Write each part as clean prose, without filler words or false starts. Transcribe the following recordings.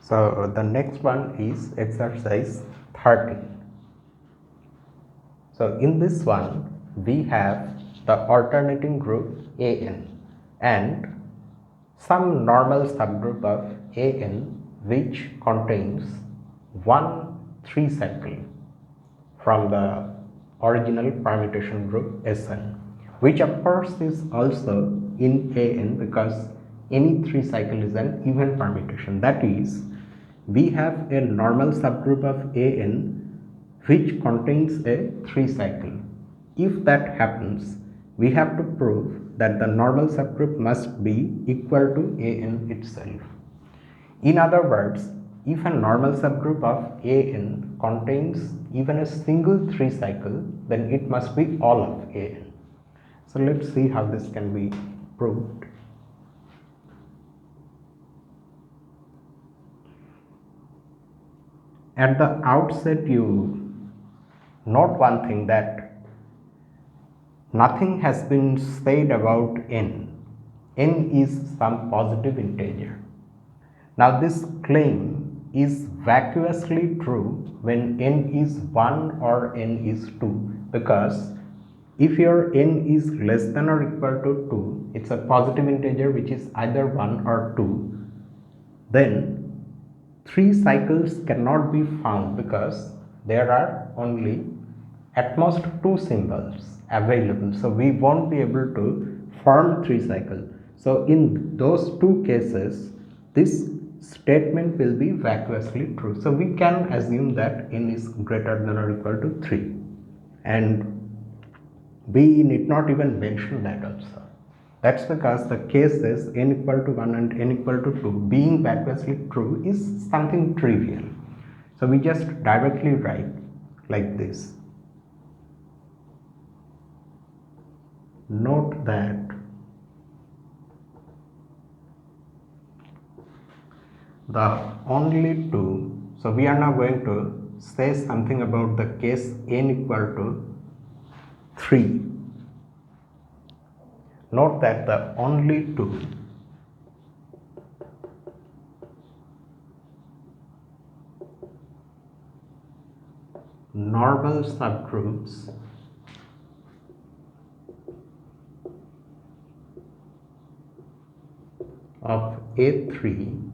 So the next one is exercise 30. So in this one we have the alternating group AN and some normal subgroup of AN which contains 1 3 cycle from the original permutation group Sn, which of course is also in AN because any 3 cycle is an even permutation. That is, we have a normal subgroup of AN which contains a 3 cycle. If that happens, we have to prove that the normal subgroup must be equal to AN itself. In other words, if a normal subgroup of AN contains even a single 3 cycle, then it must be all of AN. So let's see how this can be proved. At the outset, you note one thing, that nothing has been said about n. N is some positive integer. Now this claim is vacuously true when n is 1 or n is 2, because if your n is less than or equal to 2, it's a positive integer which is either 1 or 2, then 3 cycles cannot be found because there are only at most 2 symbols available. So we won't be able to form 3 cycles. So in those 2 cases, this statement will be vacuously true. So we can assume that n is greater than or equal to 3, and we need not even mention that also. That's because the cases n equal to 1 and n equal to 2 being vacuously true is something trivial. So we just directly write like this. Note that the only two, so we are now going to say something about the case n equal to 3. Note that the only two normal subgroups of A3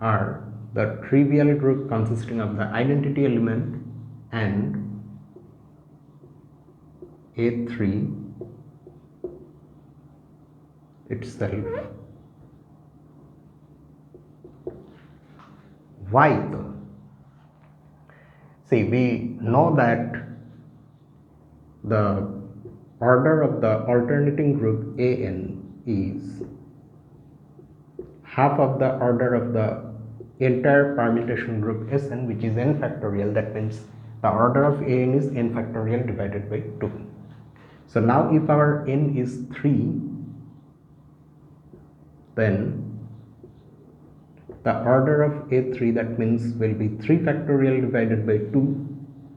are the trivial group consisting of the identity element and A3 itself. Why though? See, we know that the order of the alternating group AN is half of the order of the entire permutation group Sn, which is n factorial. That means the order of AN is n factorial divided by 2. So now if our n is 3, then the order of A3, that means, will be 3 factorial divided by 2,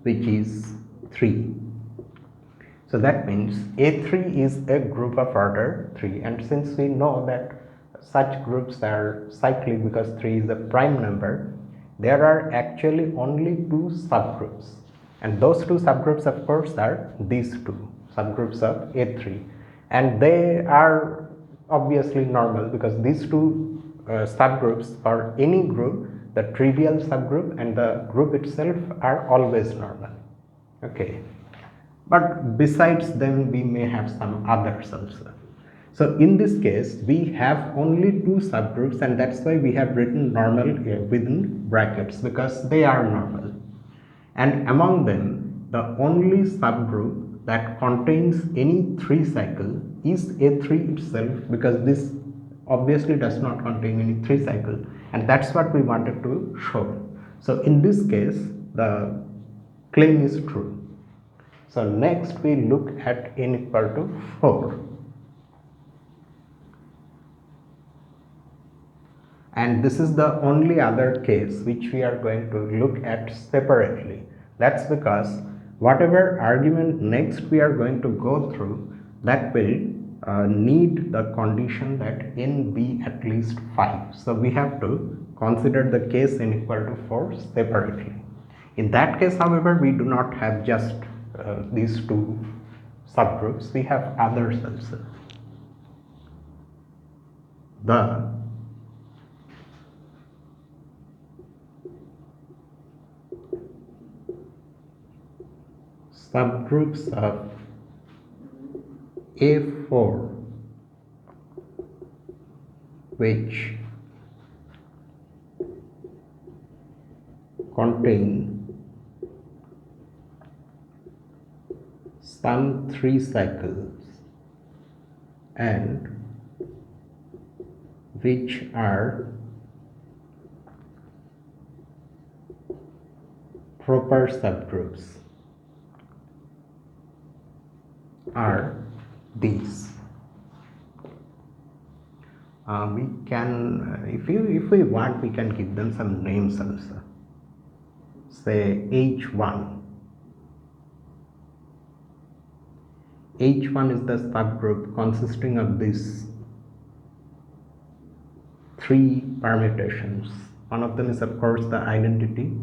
which is 3. So that means A3 is a group of order 3, and since we know that such groups are cyclic because 3 is a prime number, there are actually only 2 subgroups, and those 2 subgroups of course are these 2 subgroups of A3, and they are obviously normal because these 2 subgroups for any group, the trivial subgroup and the group itself, are always normal. Okay, but besides them we may have some others also. So in this case we have only 2 subgroups, and that's why we have written normal within brackets, because they are normal, and among them the only subgroup that contains any 3 cycle is A3 itself, because this obviously does not contain any 3 cycle, and that's what we wanted to show. So in this case the claim is true. So next we look at n equal to 4, and this is the only other case which we are going to look at separately. That's because whatever argument next we are going to go through, that will need the condition that n be at least 5. So we have to consider the case n equal to 4 separately. In that case, however, we do not have just these two subgroups, we have others also. The subgroups of A4 which contain some 3 cycles and which are proper subgroups are these. We can, if we want, we can give them some names also. Say H1. H1 is the subgroup consisting of these 3 permutations. One of them is of course the identity,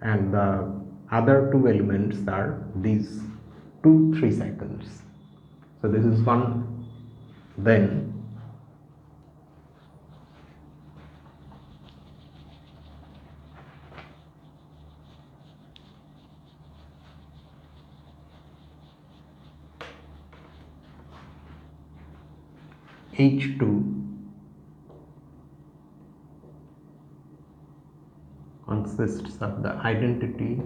and the other 2 elements are these 2 3 cycles. So this is one. Then H2 consists of the identity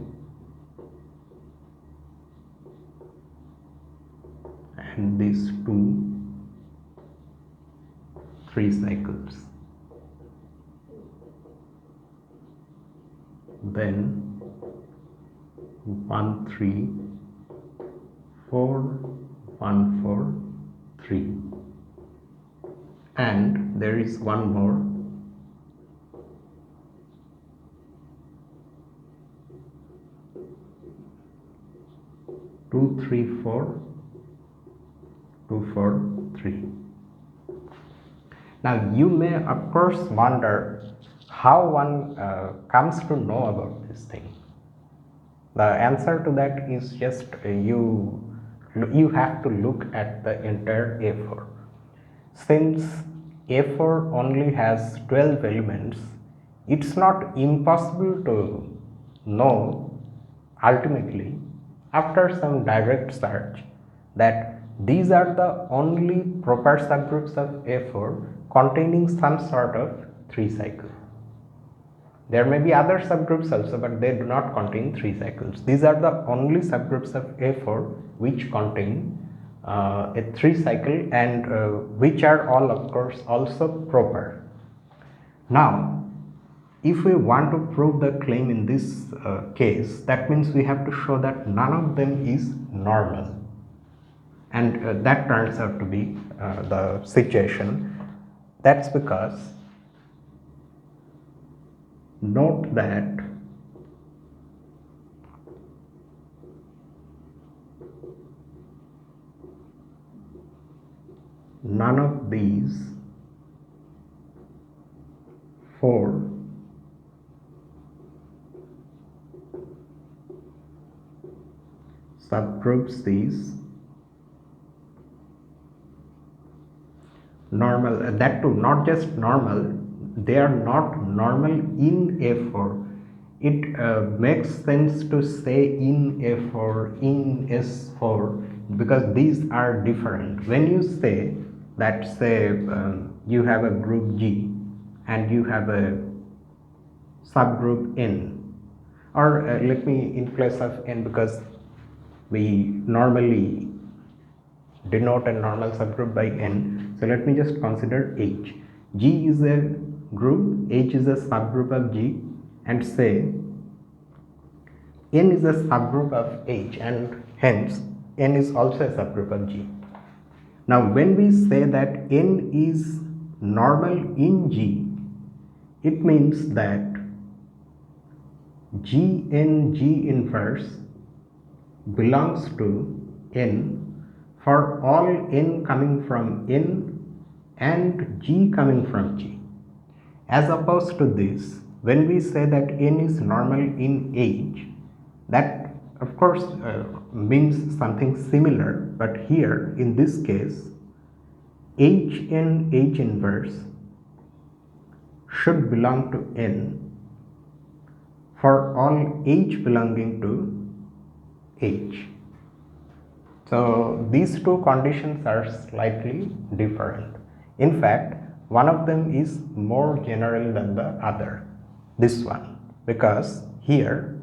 and these 2 3 cycles. Then 1 3 4 1 4 3, and there is one more, 2 3 4 2 4 3. Now you may of course wonder how one comes to know about this thing. The answer to that is just you have to look at the entire A4. Since A4 only has 12 elements, it's not impossible to know ultimately after some direct search that these are the only proper subgroups of A4 containing some sort of 3 cycle. There may be other subgroups also, but they do not contain 3 cycles. These are the only subgroups of A4 which contain a 3 cycle and which are all of course also proper. Now if we want to prove the claim in this case, that means we have to show that none of them is normal, and that turns out to be the situation. That's because note that none of these 4 subgroups is normal, that too not just normal, they are not normal in A4. It makes sense to say in A4, in S4, because these are different. When you say that, say you have a group G and you have a subgroup N, or let me, in place of N, because we normally denote a normal subgroup by N, so let me just consider H. G is a group, H is a subgroup of G, and say N is a subgroup of H, and hence N is also a subgroup of G. Now when we say that N is normal in G, it means that G N G inverse belongs to N for all n coming from N and G coming from G. As opposed to this, when we say that N is normal in H, that of course means something similar, but here in this case H n H inverse should belong to N for all H belonging to H. So these two conditions are slightly different. In fact, one of them is more general than the other, this one, because here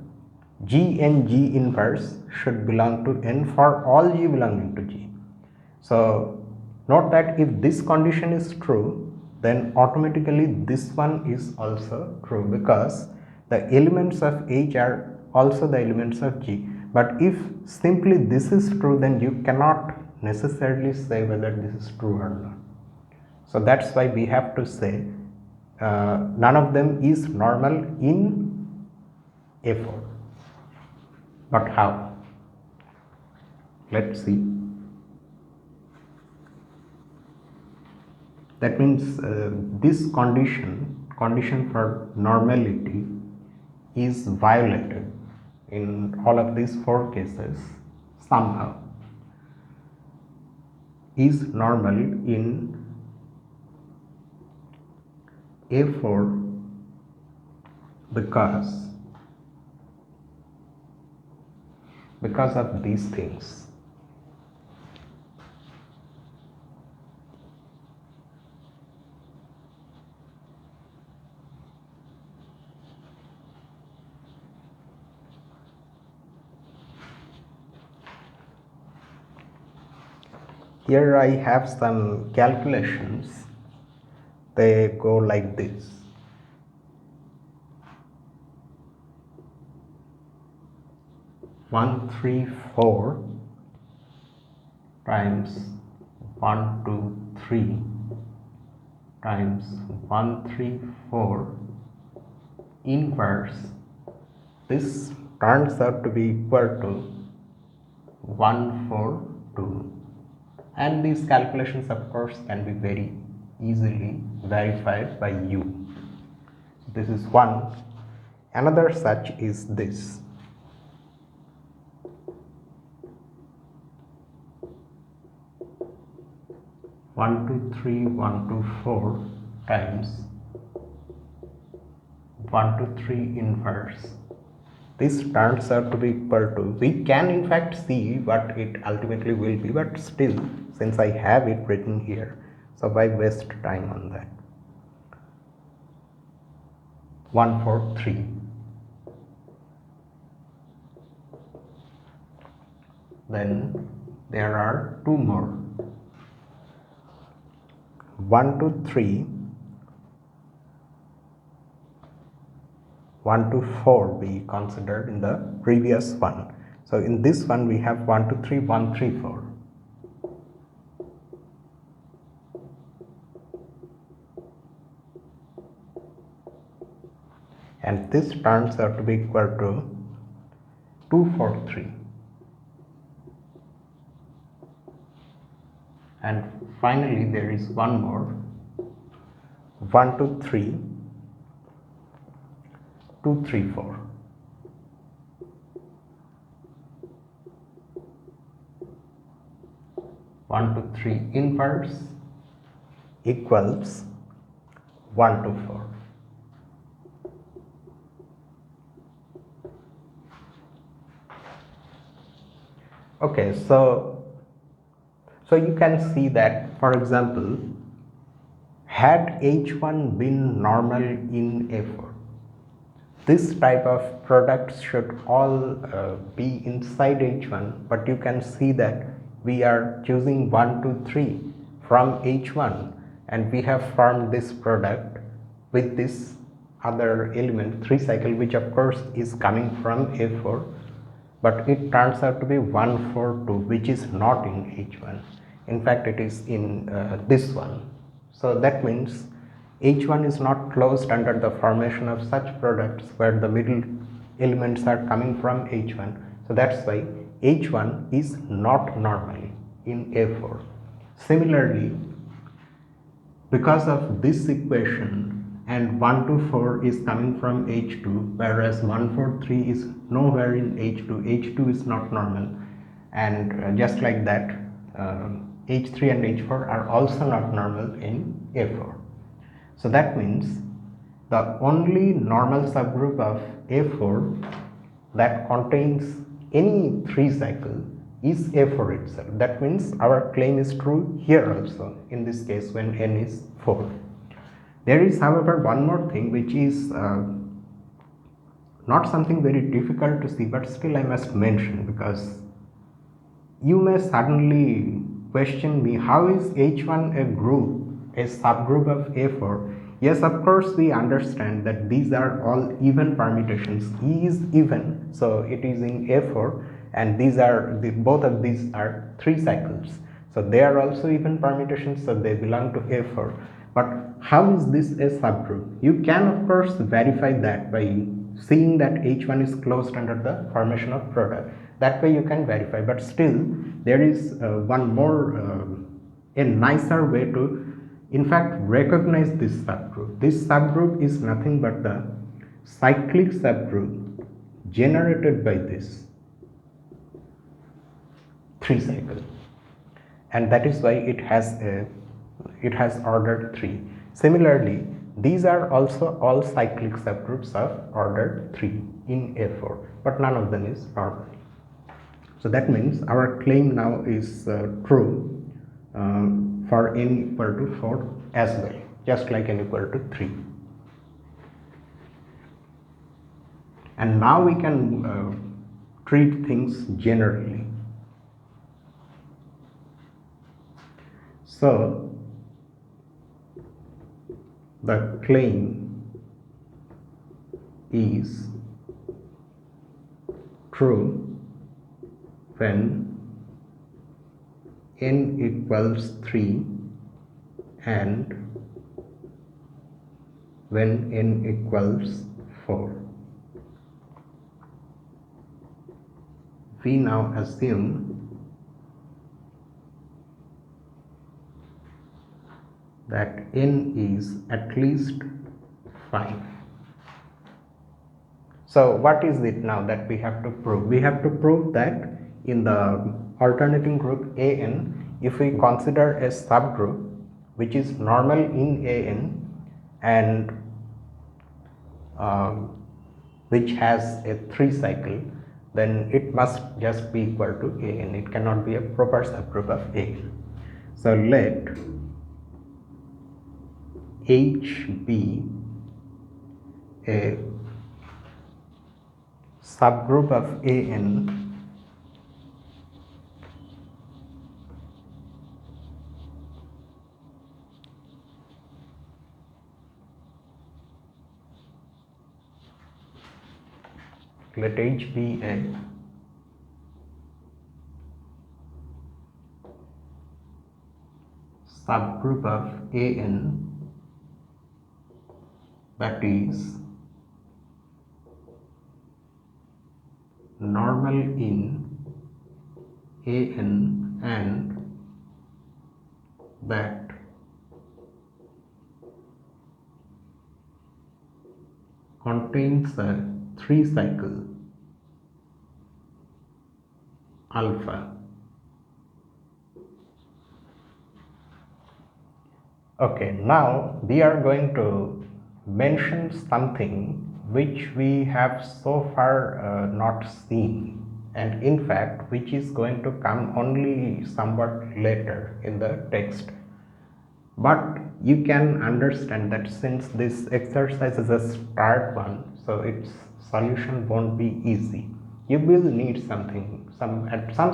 G and G inverse should belong to N for all G belonging to G. So note that if this condition is true, then automatically this one is also true, because the elements of H are also the elements of G. But if simply this is true, then you cannot necessarily say whether this is true or not. So that's why we have to say none of them is normal in A4. But how? Let's see. That means this condition for normality is violated in all of these four cases somehow. Is normal in A4 because of these things. Here I have some calculations. They go like this. One, 3, 4 times 1, 2, 3 times 1, 3, 4 inverse. This turns out to be equal to 1, 4, 2. And these calculations of course can be very easily verified by you. So this is one. Another such is this. 1, 2, 3, 1, 2, 4 times 1, 2, 3 inverse. This turns out to be equal to, we can in fact see what it ultimately will be, but still, since I have it written here, so why waste time on that? 1, 4, 3. Then there are two more. 1, 2, 3, 1, 2, 4 we considered in the previous one. So in this one we have 1, 2, 3, 1, 3, 4. And this turns out to be equal to 2, 4, 3. And finally there is one more. 1, 2, 3, 2, 3, 4. One, 2, 3 inverse equals 1, 2, 4. Okay, so you can see that, for example, had H1 been normal in A4, this type of products should all be inside H1, but you can see that we are choosing 1, 2, 3 from H1 and we have formed this product with this other element 3 cycle, which of course is coming from A4, but it turns out to be 1, 4, 2, which is not in H1. In fact, it is in this one. So that means H1 is not closed under the formation of such products where the middle elements are coming from H1. So that's why H1 is not normal. in A4. Similarly, because of this equation, and 1 to 4 is coming from H2, whereas 1, 4, 3 is nowhere in H2. H2 is not normal, and just like that, H3 and H4 are also not normal in A4. So that means the only normal subgroup of A4 that contains any 3 cycle is A4 itself. That means our claim is true here also, in this case when n is 4. There is, however, one more thing which is not something very difficult to see, but still I must mention, because you may suddenly question me, how is H1 a group, a subgroup of A4? Yes, of course we understand that these are all even permutations. E is even, so it is in A4, and these are both of these are 3 cycles, so they are also even permutations, so they belong to A4. But how is this a subgroup? You can of course verify that by seeing that H1 is closed under the formation of product. That way you can verify, but still there is one more a nicer way to in fact recognize this subgroup. This subgroup is nothing but the cyclic subgroup generated by this 3 cycle, and that is why it has order 3. Similarly, these are also all cyclic subgroups of order 3 in A4, but none of them is normal. So that means our claim now is true for n equal to 4 as well, just like n equal to 3. And now we can treat things generally. So the claim is true when n equals 3 and when n equals 4. We now assume that n is at least 5. So what is it now that we have to prove? We have to prove that in the alternating group An, if we consider a subgroup which is normal in An and which has a 3 cycle, then it must just be equal to An. It cannot be a proper subgroup of An. So let H be a subgroup of An let H be a subgroup of An that is normal in An and that contains a 3 cycle alpha. Okay, now we are going to mention something which we have so far not seen, and in fact which is going to come only somewhat later in the text. But you can understand that since this exercise is a start one, so its solution won't be easy. You will need some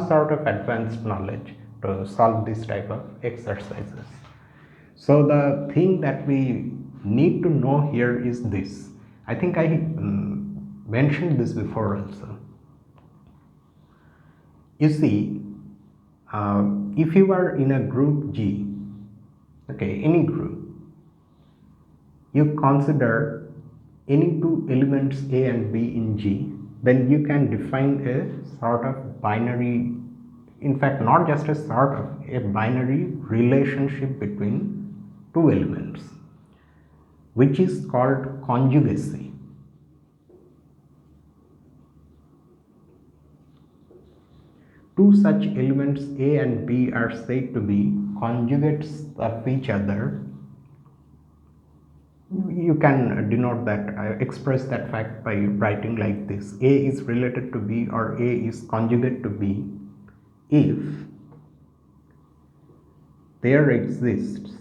sort of advanced knowledge to solve this type of exercises. So the thing that we need to know here is this. I think I mentioned this before also. You see, if you are in a group G, okay, any group, you consider any 2 elements A and B in G, then you can define a sort of binary in fact not just a sort of, a binary relationship between two elements, which is called conjugacy. Two such elements A and B are said to be conjugates of each other. You can denote that, express that fact by writing like this: A is related to B or A is conjugate to B if there exists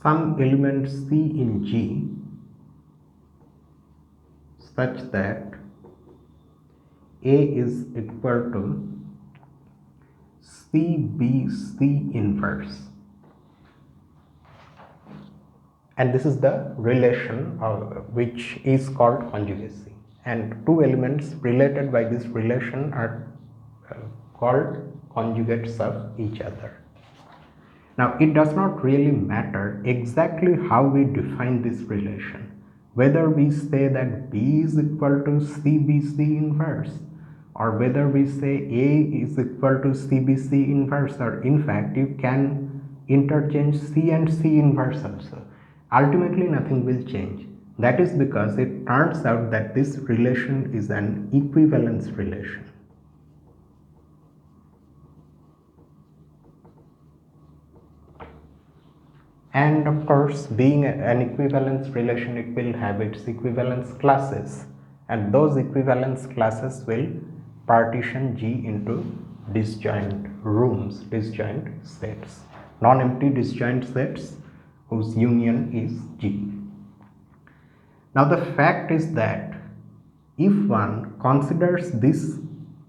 some element C in G such that A is equal to CBC inverse, and this is the relation which is called conjugacy, and two elements related by this relation are called conjugates of each other. Now, it does not really matter exactly how we define this relation, whether we say that B is equal to CBC inverse, or whether we say A is equal to CBC inverse, or in fact you can interchange C and C inverse also. Ultimately nothing will change. That is because it turns out that this relation is an equivalence relation. And of course, being an equivalence relation, it will have its equivalence classes, and those equivalence classes will partition G into disjoint rooms, disjoint sets, non-empty disjoint sets whose union is G. Now the fact is that if one considers this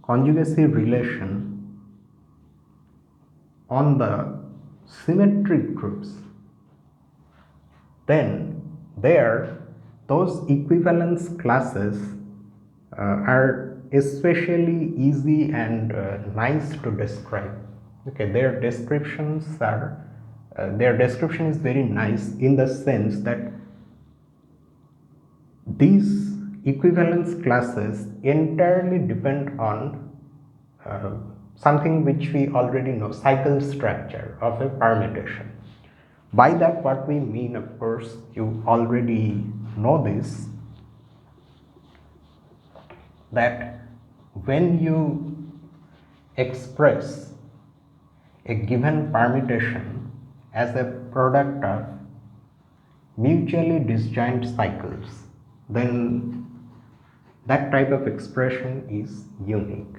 conjugacy relation on the symmetric groups, then those equivalence classes are especially easy and nice to describe. Okay, their description is very nice in the sense that these equivalence classes entirely depend on something which we already know, cycle structure of a permutation. By that what we mean, of course, you already know this, that when you express a given permutation as a product of mutually disjoint cycles, then that type of expression is unique,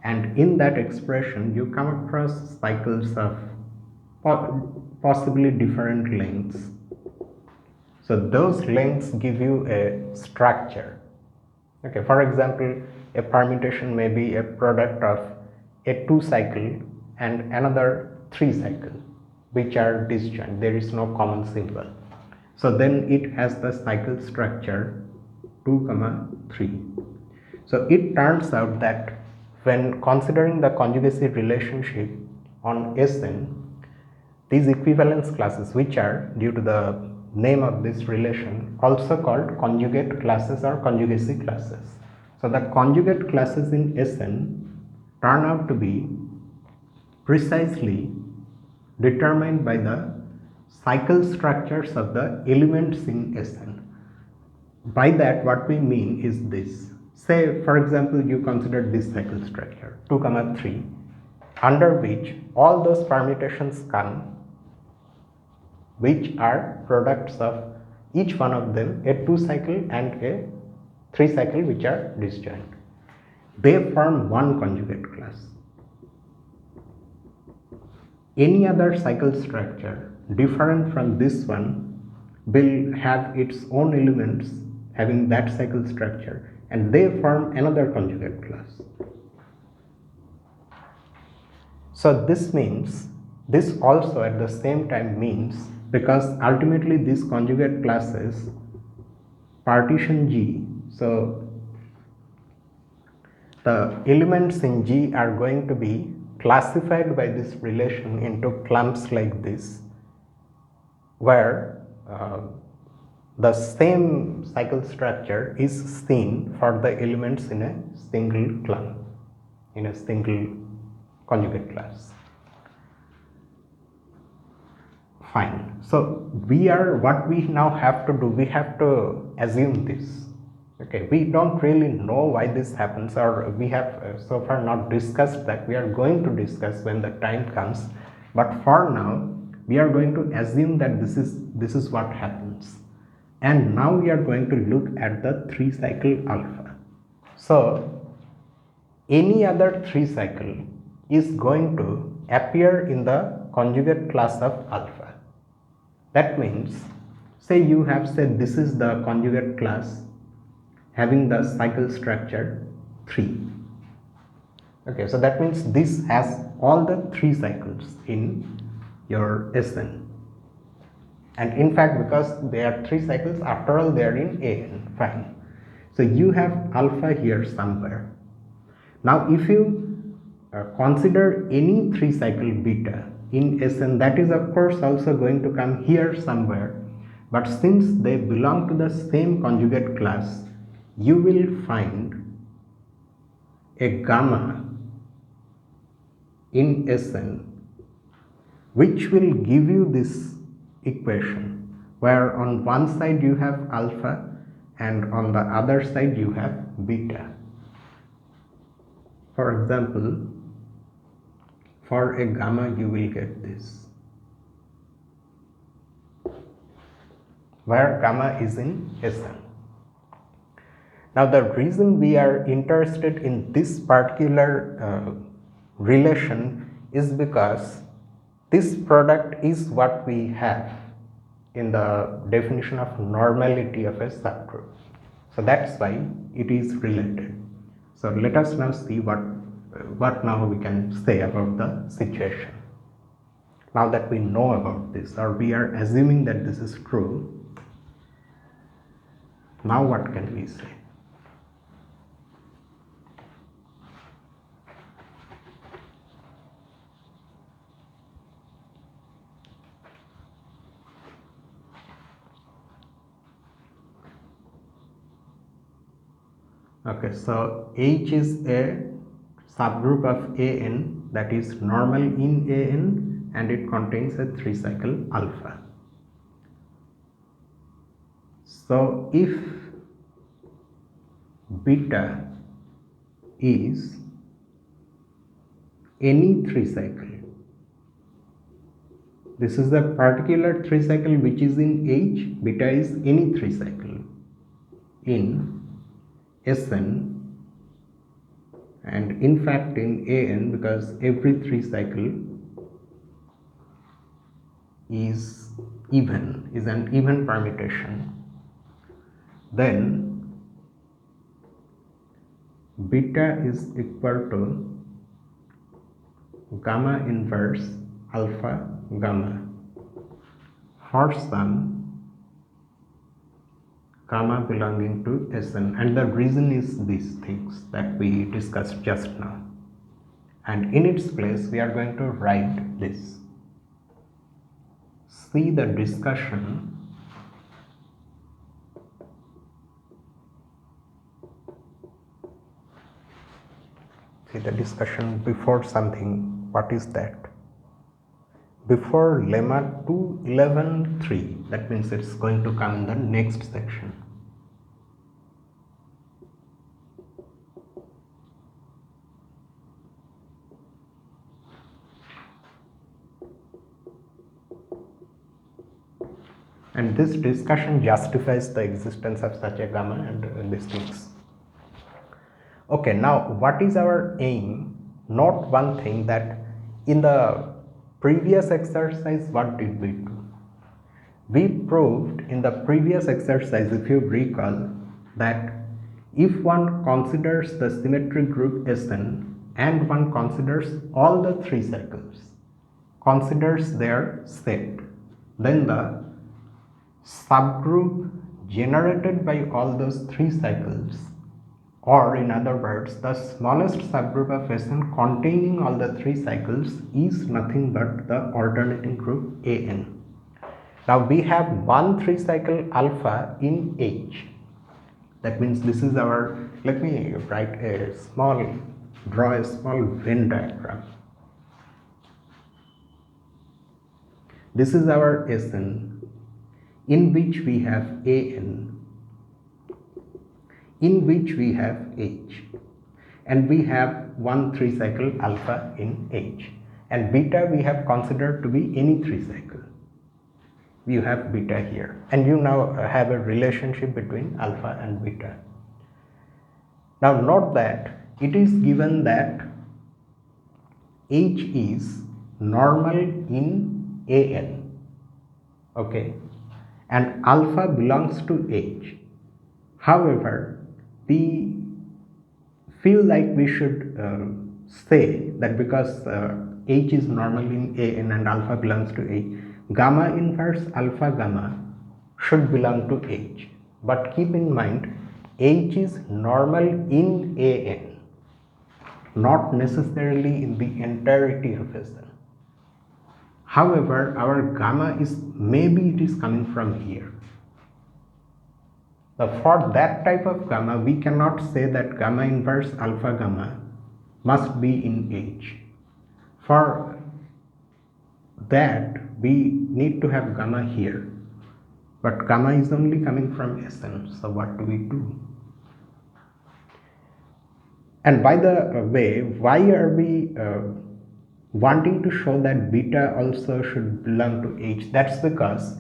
and in that expression you come across cycles of possibly different lengths. So those lengths give you a structure. Okay, for example, a permutation may be a product of a 2 cycle and another 3 cycle which are disjoint, there is no common symbol. So then it has the cycle structure 2, 3. So it turns out that when considering the conjugacy relationship on Sn, these equivalence classes, which are, due to the name of this relation, also called conjugate classes or conjugacy classes. So the conjugate classes in Sn turn out to be precisely determined by the cycle structures of the elements in Sn. By that what we mean is this. Say for example you consider this cycle structure 2, 3, under which all those permutations come which are products of each one of them, a 2 cycle and a 3 cycle, which are disjoint. They form one conjugate class. Any other cycle structure different from this one will have its own elements having that cycle structure, and they form another conjugate class. So this means, this also at the same time means, because ultimately these conjugate classes partition G, so the elements in G are going to be classified by this relation into clumps like this, where the same cycle structure is seen for the elements in a single class, in a single conjugate class. Fine. So what we now have to do, we have to assume this. Okay, we don't really know why this happens, or we have so far not discussed that. We are going to discuss when the time comes, but for now we are going to assume that this is what happens. And now we are going to look at the 3 cycle alpha. So any other 3 cycle is going to appear in the conjugate class of alpha. That means, say you have said this is the conjugate class having the cycle structure 3. Okay, so that means this has all the 3 cycles in your Sn. And in fact, because there are 3 cycles, after all they are in An. Fine. So you have alpha here somewhere. Now if you consider any 3 cycle beta in Sn, that is of course also going to come here somewhere, but since they belong to the same conjugate class, you will find a gamma in Sn which will give you this equation, where on one side you have alpha and on the other side you have beta. For example, for a gamma you will get this, where gamma is in Sn. Now the reason we are interested in this particular relation is because this product is what we have in the definition of normality of a subgroup. So that's why it is related. So let us now see what now we can say about the situation. Now that we know about this, or we are assuming that this is true, now what can we say? Okay, so H is a subgroup of An that is normal in An, and it contains a 3 cycle alpha. So if beta is any 3 cycle, this is the particular 3 cycle which is in H, beta is any 3 cycle in Sn, and in fact in An, because every 3 cycle is an even permutation, then beta is equal to gamma inverse alpha gamma for some gamma belonging to Sn, and the reason is these things that we discussed just now, and in its place we are going to write this. See the discussion before something. What is that? Before lemma 2.11.3, that means it's going to come in the next section. And this discussion justifies the existence of such a gamma and these things. Okay, now what is our aim? Note one thing, that in the previous exercise, what did we do? We proved in the previous exercise, if you recall, that if one considers the symmetric group Sn and one considers all the 3 cycles, considers their set, then the subgroup generated by all those 3 cycles, or in other words, the smallest subgroup of Sn containing all the 3 cycles, is nothing but the alternating group An. Now we have one 3 cycle alpha in H. That means this is our, let me draw a small Venn diagram. This is our Sn, in which we have An, in which we have H, and we have one 3 cycle alpha in H, and beta we have considered to be any 3 cycle. You have beta here, and you now have a relationship between alpha and beta. Now note that it is given that H is normal in An, okay, and alpha belongs to H. However, we feel like we should say that because H is normal in An and alpha belongs to H, gamma inverse alpha gamma should belong to H. But keep in mind, H is normal in An, not necessarily in the entirety of Sn. However, our gamma is, maybe it is coming from here. Now for that type of gamma, we cannot say that gamma inverse alpha gamma must be in H. For that, we need to have gamma here, but gamma is only coming from Sn. So what do we do? And by the way, why are we wanting to show that beta also should belong to H? That's because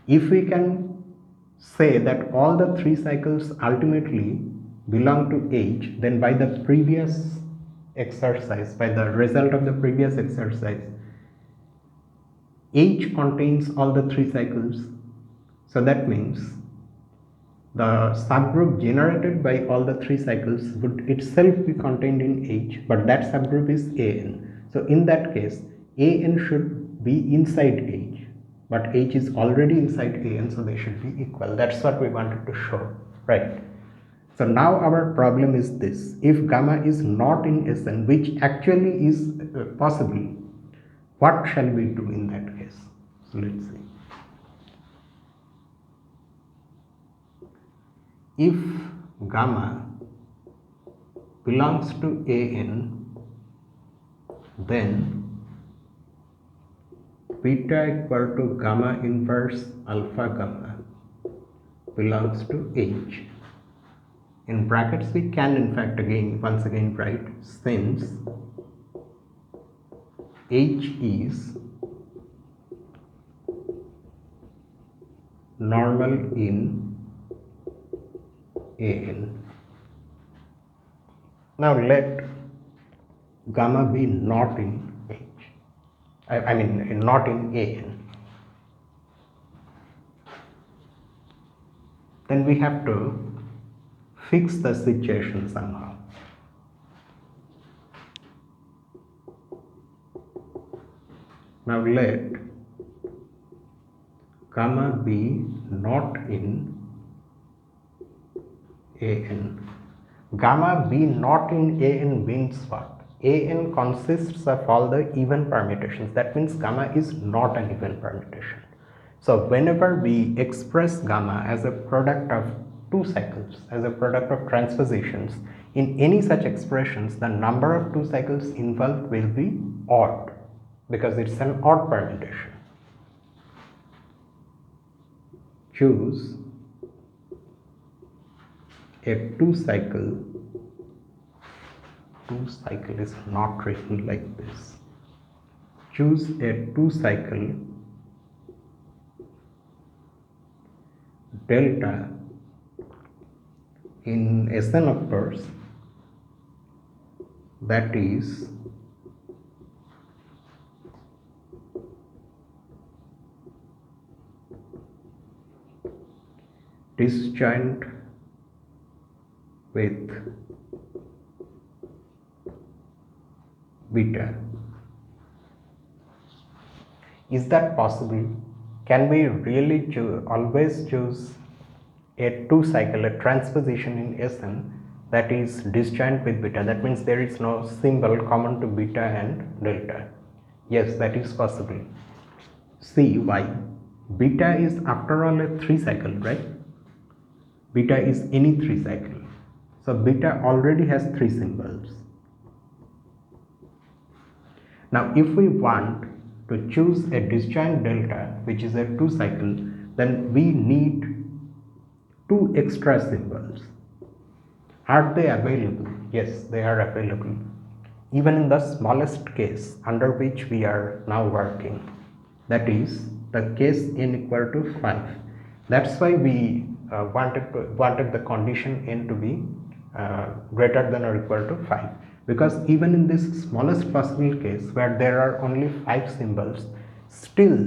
if we can say that all the 3 cycles ultimately belong to H, then by the previous exercise, by the result of the previous exercise, H contains all the 3 cycles. So that means the subgroup generated by all the 3 cycles would itself be contained in H, but that subgroup is An. So in that case, An should be inside H, but H is already inside An, so they should be equal. That's what we wanted to show, right? So now our problem is this: if gamma is not in Sn, which actually is possible, what shall we do in that case? So let's see. If gamma belongs to An, then beta equal to gamma inverse alpha gamma belongs to H. In brackets we can in fact once again write, since H is normal in An. Now let gamma be not in H. I mean not in An. Then we have to fix the situation somehow. Now let gamma be not in An. Gamma be not in An means what? An consists of all the even permutations. That means gamma is not an even permutation. So whenever we express gamma as a product of 2 cycles, as a product of transpositions, in any such expressions, the number of 2 cycles involved will be odd, because it's an odd permutation. Choose a 2 cycle is not written like this. Choose a 2 cycle delta in Sn, of course, that is disjoint with beta. Is that possible? Can we really always choose a 2 cycle, a transposition in Sn that is disjoint with beta? That means there is no symbol common to beta and delta. Yes, that is possible. See why. beta is after all a 3 cycle, right? Beta is any 3 cycle. So beta already has 3 symbols. Now if we want to choose a disjoint delta which is a 2 cycle, then we need 2 extra symbols. Are they available? Yes, they are available. Even in the smallest case under which we are now working, that is the case n equal to 5. That's why we wanted the condition n to be greater than or equal to 5, because even in this smallest possible case where there are only 5 symbols, still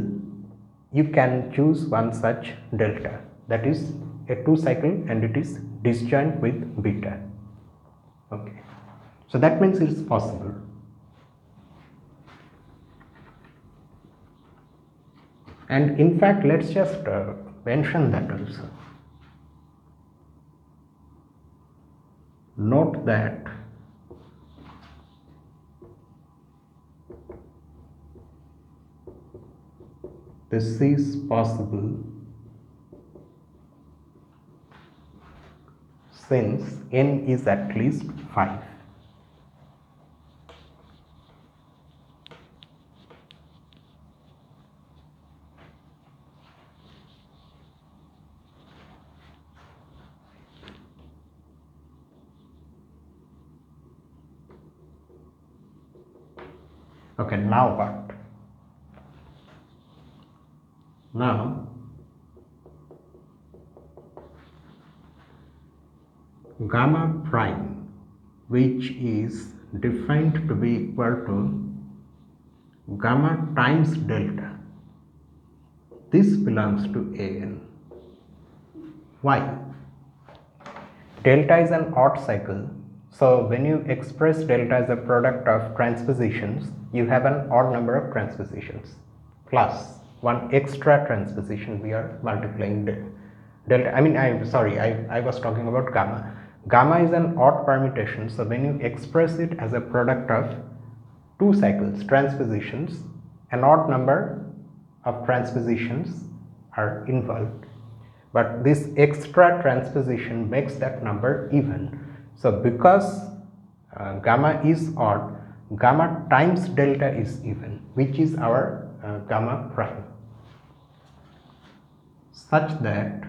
you can choose one such delta, that is a 2 cycle and it is disjoint with beta. Okay, so that means it's possible. And in fact, let's just mention that also. Note that this is possible since n is at least 5. Okay, now what? Now gamma prime, which is defined to be equal to gamma times delta, this belongs to an. Why? Delta is an odd cycle, so when you express delta as a product of transpositions, you have an odd number of transpositions plus one extra transposition. We are multiplying delta. I was talking about gamma. Gamma is an odd permutation, so when you express it as a product of 2 cycles, transpositions, an odd number of transpositions are involved, but this extra transposition makes that number even. So because gamma is odd, gamma times delta is even, which is our gamma prime, such that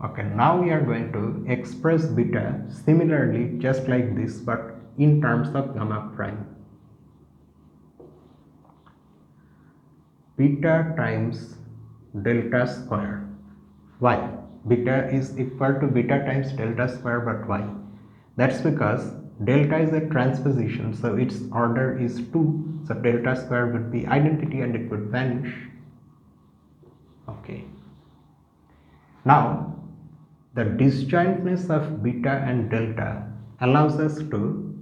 okay, now we are going to express beta similarly just like this, but in terms of gamma prime. Beta times delta square. Why? Beta is equal to beta times delta square, but why? That's because delta is a transposition, so its order is 2, so delta square would be identity and it would vanish. Okay. Now the disjointness of beta and delta allows us to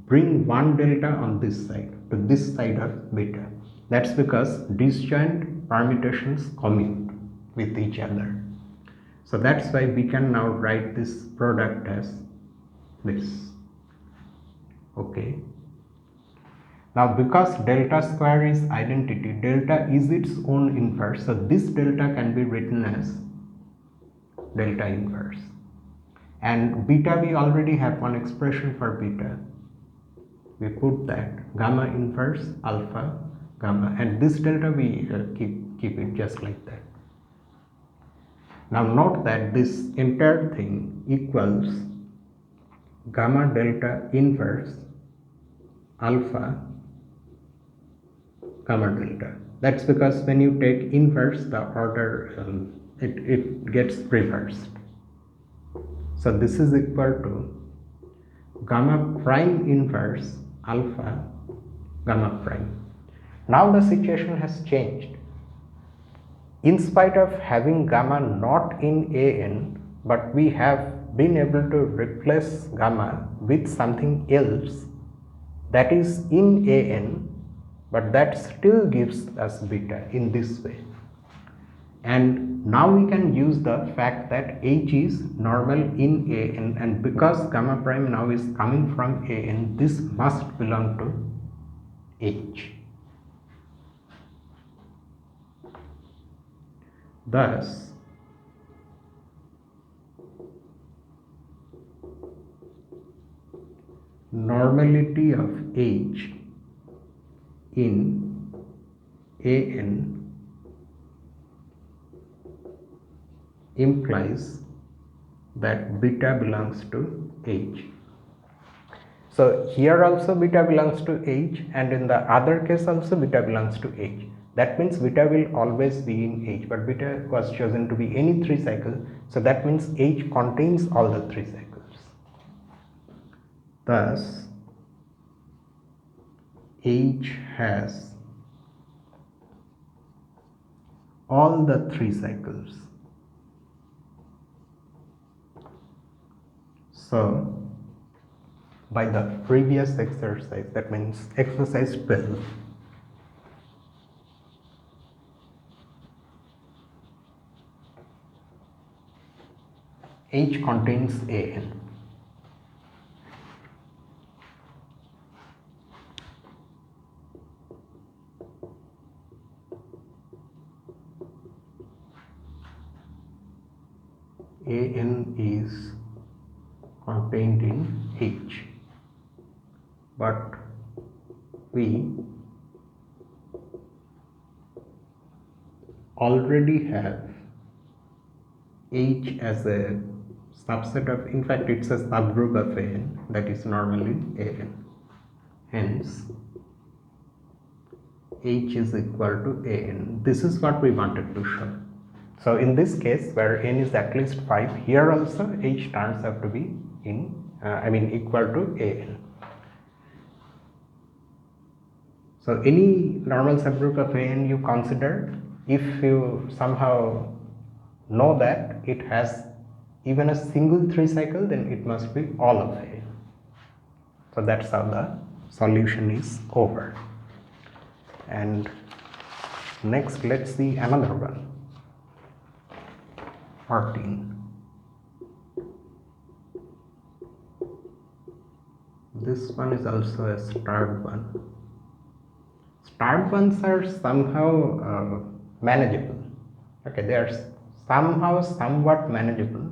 bring one delta on this side to this side of beta. That's because disjoint permutations commute with each other. So that's why we can now write this product as this. Okay. Now because delta square is identity, delta is its own inverse, so this delta can be written as delta inverse. And beta, we already have one expression for beta. We put that gamma inverse alpha gamma, and this delta we keep it just like that. Now note that this entire thing equals gamma delta inverse alpha gamma delta. That's because when you take inverse, the order it gets reversed. So this is equal to gamma prime inverse alpha gamma prime. Now the situation has changed. In spite of having gamma not in an, but we have been able to replace gamma with something else that is in an, but that still gives us beta in this way. And now we can use the fact that H is normal in an, and because gamma prime now is coming from an, this must belong to H. Thus, normality of H in AN implies that beta belongs to H. So here also beta belongs to H, and in the other case also beta belongs to H. That means beta will always be in H, but beta was chosen to be any 3 cycle, so that means H contains all the 3 cycles. Thus, H has all the 3 cycles. So, by the previous exercise, that means exercise 12, H contains AN. AN is contained in H, but we already have H as a subset of, in fact it's a subgroup of AN, that is normally AN. Hence, H is equal to AN. This is what we wanted to show. So in this case, where N is at least 5, here also H turns out to be equal to AN. So any normal subgroup of AN you consider, if you somehow know that it has even a single 3 cycle, then it must be all of AN. So that's how the solution is over. And next, let's see another one. 14. This one is also a starred one. Starred ones are somehow manageable. Okay, they are somehow somewhat manageable.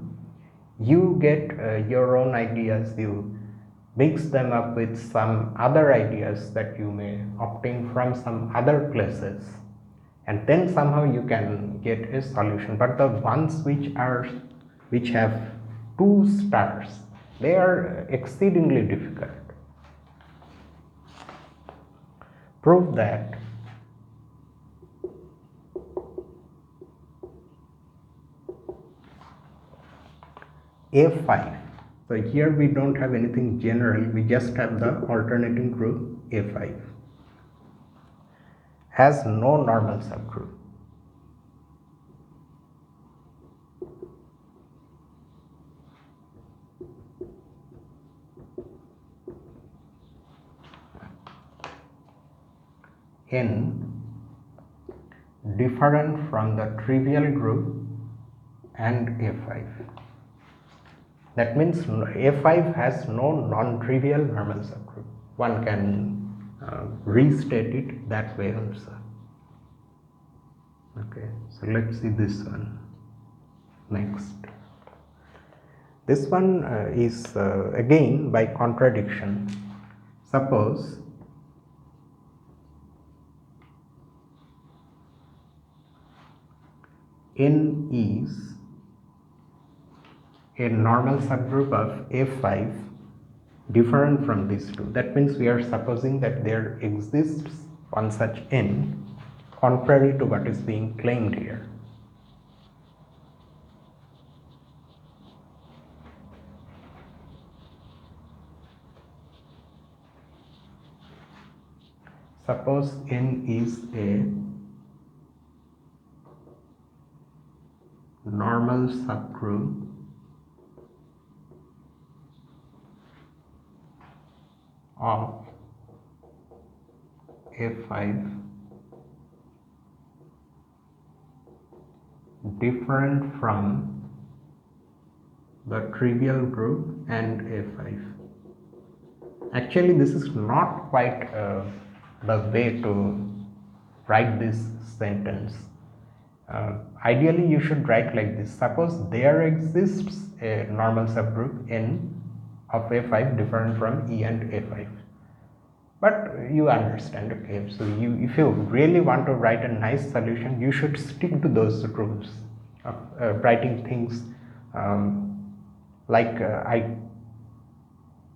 You get your own ideas, you mix them up with some other ideas that you may obtain from some other places, and then somehow you can get a solution. But the ones which have 2 stars, they are exceedingly difficult. Prove that A5, so here we don't have anything general, we just have the alternating group A5, has no normal subgroup. N different from the trivial group and A5. That means A5 has no non-trivial normal subgroup. One can restate it that way also. Okay, so let's see this one next. This one is again by contradiction. Suppose N is a normal subgroup of A5 different from these two. That means we are supposing that there exists one such N contrary to what is being claimed here. Suppose N is a normal subgroup of A5 different from the trivial group and A5. Actually, this is not quite the way to write this sentence. Ideally you should write like this: suppose there exists a normal subgroup n of A5 different from E and A5. But you understand, okay? So if you really want to write a nice solution, you should stick to those rules of writing things like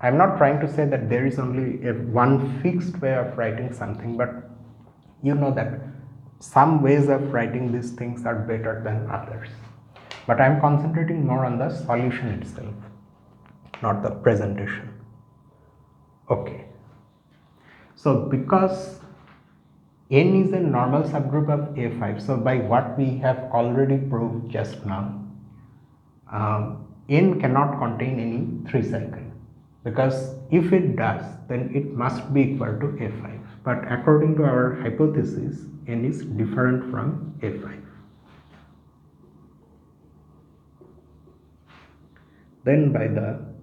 I'm not trying to say that there is only one fixed way of writing something, but you know that some ways of writing these things are better than others. But I'm concentrating more on the solution itself, not the presentation. Okay. So because n is a normal subgroup of A5, so by what we have already proved just now, n cannot contain any 3 cycle, because if it does, then it must be equal to A5. But according to our hypothesis, n is different from A5. Then by the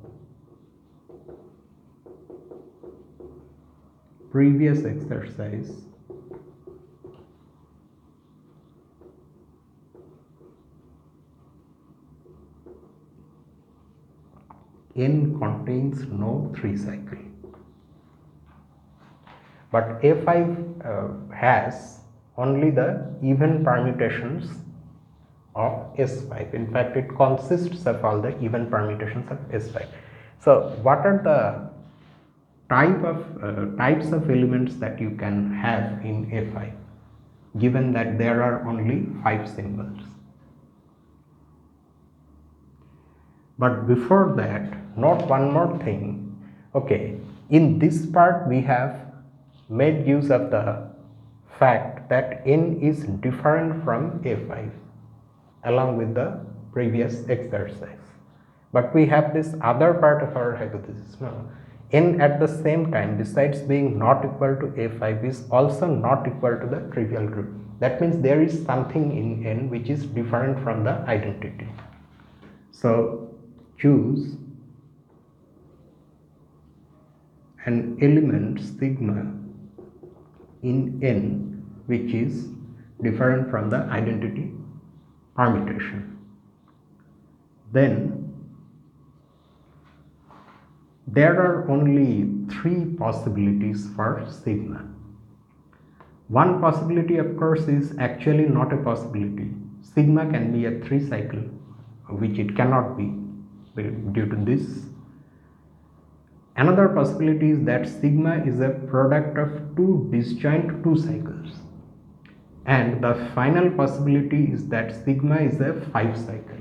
previous exercise, n contains no 3 cycle, but A5 has only the even permutations of S5. In fact, it consists of all the even permutations of S5. So what are the types of elements that you can have in A5, given that there are only 5 symbols? But before that, note one more thing. Okay, in this part we have made use of the fact that n is different from A5 along with the previous exercise. But we have this other part of our hypothesis. No, n at the same time, besides being not equal to A5, is also not equal to the trivial group. That means there is something in n which is different from the identity. So choose an element sigma in n which is different from the identity permutation. Then there are only 3 possibilities for sigma. One possibility, of course, is actually not a possibility. Sigma can be a 3 cycle, which it cannot be due to this. Another possibility is that sigma is a product of 2 disjoint 2 cycles. And the final possibility is that sigma is a 5 cycle.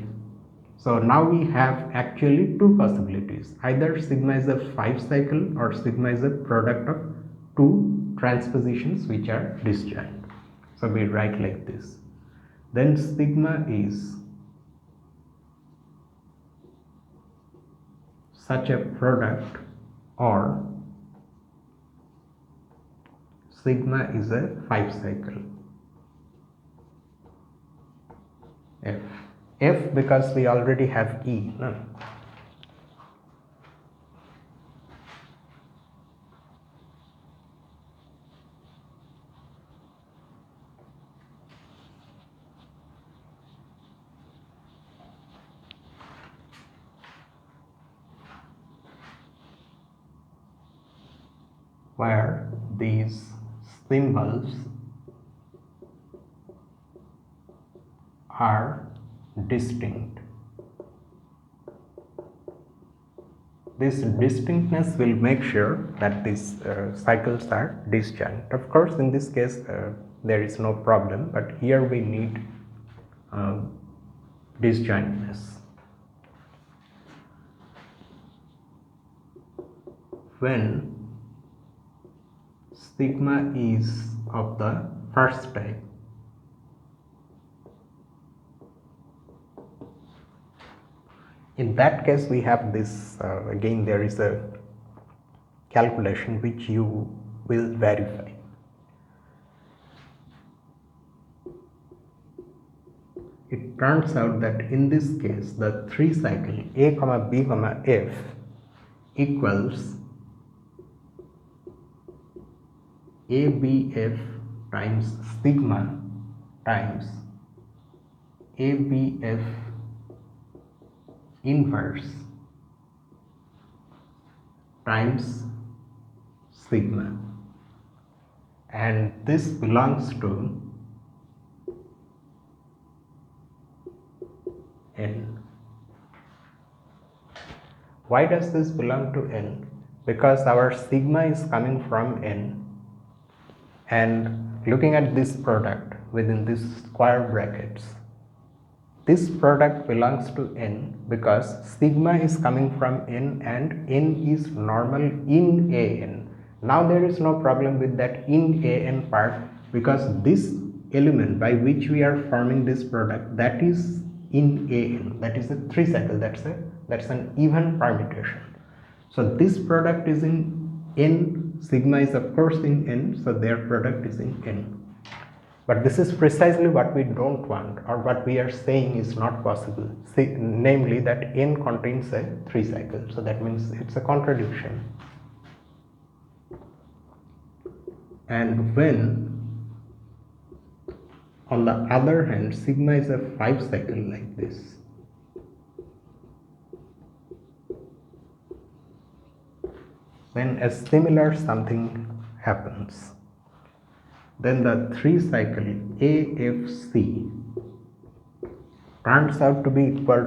So now we have actually 2 possibilities. Either sigma is a 5 cycle or sigma is a product of 2 transpositions which are disjoint. So we write like this. Then sigma is such a product, or sigma is a 5 cycle. F because we already have E. No? Where these symbols are distinct. This distinctness will make sure that these cycles are disjoint. Of course, in this case there is no problem, but here we need disjointness. When sigma is of the first type, in that case we have this again there is a calculation which you will verify. It turns out that in this case the 3 cycle A comma B comma F equals ABF times sigma times ABF inverse times sigma, and this belongs to N. Why does this belong to N? Because our sigma is coming from N, and looking at this product within this square brackets, this product belongs to N because sigma is coming from N and N is normal in AN. Now there is no problem with that in AN part, because this element by which we are forming this product, that is in AN, that is a 3 cycle, that's an even permutation. So this product is in N, sigma is of course in N, so their product is in N. But this is precisely what we don't want, or what we are saying is not possible, namely that N contains a 3 cycle, so that means it's a contradiction. And when on the other hand sigma is a 5 cycle like this, then a similar something happens. Then the 3 cycle AFC turns out to be equal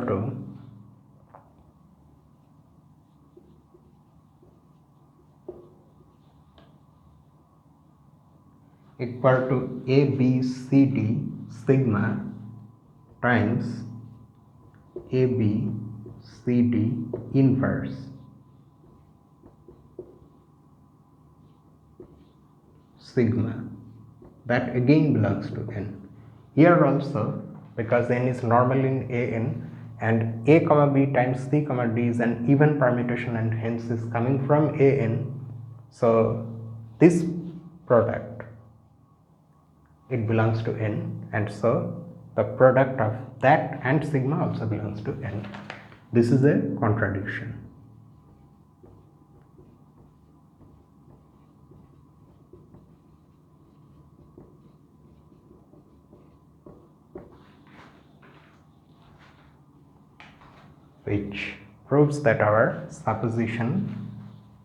to ABCD sigma times ABCD inverse sigma. That again belongs to N. Here also, because N is normal in AN and A comma B times C comma D is an even permutation and hence is coming from AN, so this product, it belongs to N, and so the product of that and sigma also belongs to N. This is a contradiction. Which proves that our supposition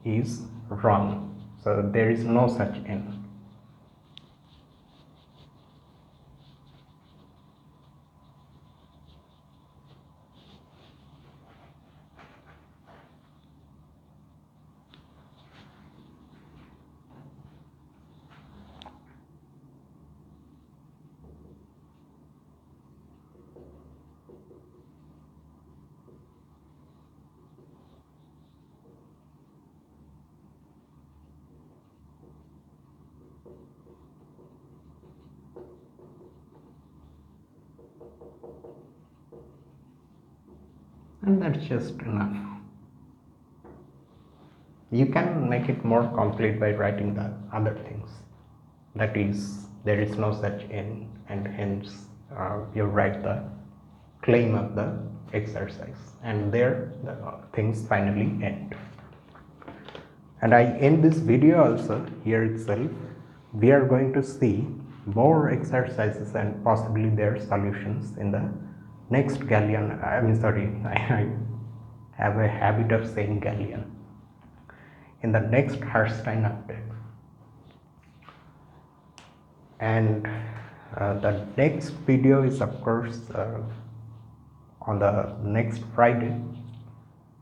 is wrong. So there is no such N. And that's just enough. You can make it more complete by writing the other things. That is, there is no such N, and hence you write the claim of the exercise, and there the things finally end. And I end this video also here itself. We are going to see more exercises and possibly their solutions in the next Galleon. I have a habit of saying Galleon. In the next Herstein update. And the next video is of course on the next Friday.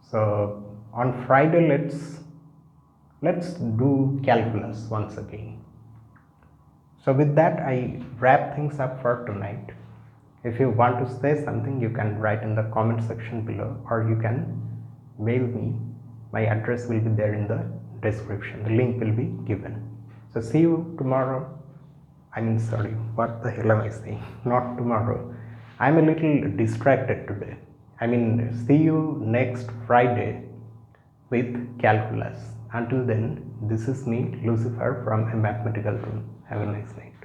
So on Friday let's do calculus once again. So with that I wrap things up for tonight. If you want to say something, you can write in the comment section below, or you can mail me. My address will be there in the description. The link will be given. So see you tomorrow. What the hell am I saying? Not tomorrow. I'm a little distracted today. See you next Friday with calculus. Until then, this is me, Lucifer, from a mathematical room. Have a nice night.